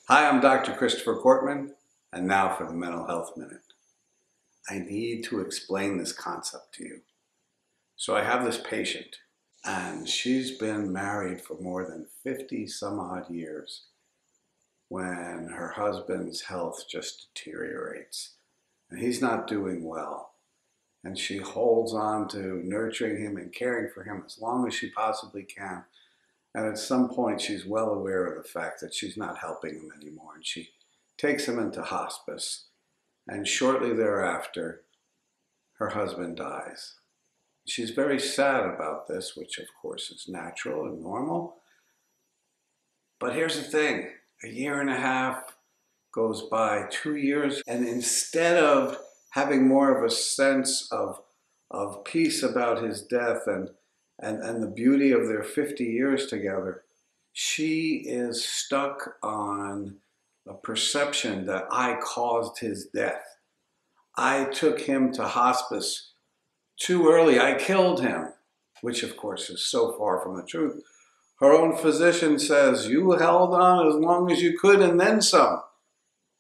Hi, I'm Dr. Christopher Cortman, and now for the Mental Health Minute. I need to explain this concept to you. So I have this patient, and she's been married for more than 50 some odd years when her husband's health just deteriorates, and he's not doing well. And she holds on to nurturing him and caring for him as long as she possibly can. And at some point, she's well aware of the fact that she's not helping him anymore. And she takes him into hospice. And shortly thereafter, her husband dies. She's very sad about this, which of course is natural and normal. But here's the thing. A year and a half goes by, 2 years, and instead of having more of a sense of peace about his death and the beauty of their 50 years together, she is stuck on a perception that I caused his death. I took him to hospice too early. I killed him, which of course is so far from the truth. Her own physician says, you held on as long as you could and then some.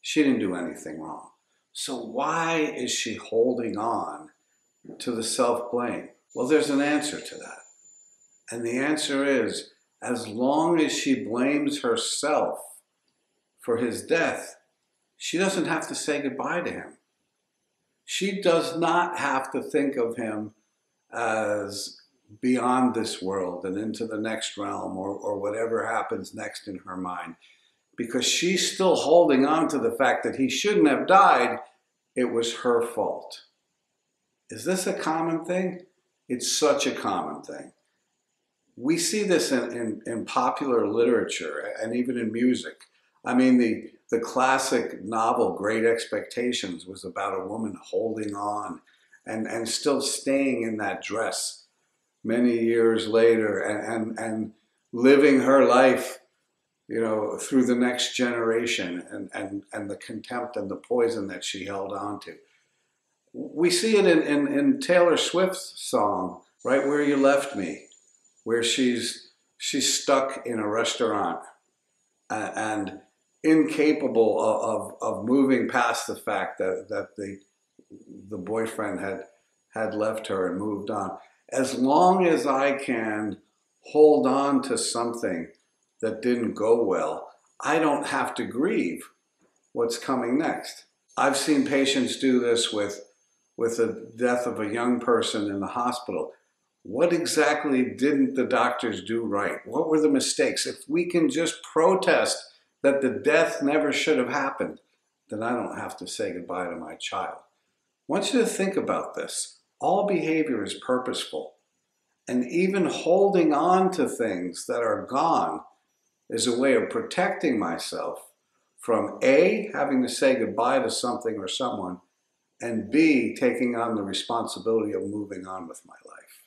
She didn't do anything wrong. So why is she holding on to the self-blame? Well, there's an answer to that. And the answer is, as long as she blames herself for his death, she doesn't have to say goodbye to him. She does not have to think of him as beyond this world and into the next realm or whatever happens next in her mind, because she's still holding on to the fact that he shouldn't have died. It was her fault. Is this a common thing? It's such a common thing. We see this in popular literature and even in music. I mean, the classic novel Great Expectations was about a woman holding on and still staying in that dress many years later and living her life, you know, through the next generation and the contempt and the poison that she held on to. We see it in Taylor Swift's song, Right Where You Left Me, where she's stuck in a restaurant and incapable of moving past the fact that the boyfriend had left her and moved on. As long as I can hold on to something that didn't go well, I don't have to grieve what's coming next. I've seen patients do this with the death of a young person in the hospital. What exactly didn't the doctors do right? What were the mistakes? If we can just protest that the death never should have happened, then I don't have to say goodbye to my child. I want you to think about this. All behavior is purposeful. And even holding on to things that are gone is a way of protecting myself from A, having to say goodbye to something or someone, and B, taking on the responsibility of moving on with my life.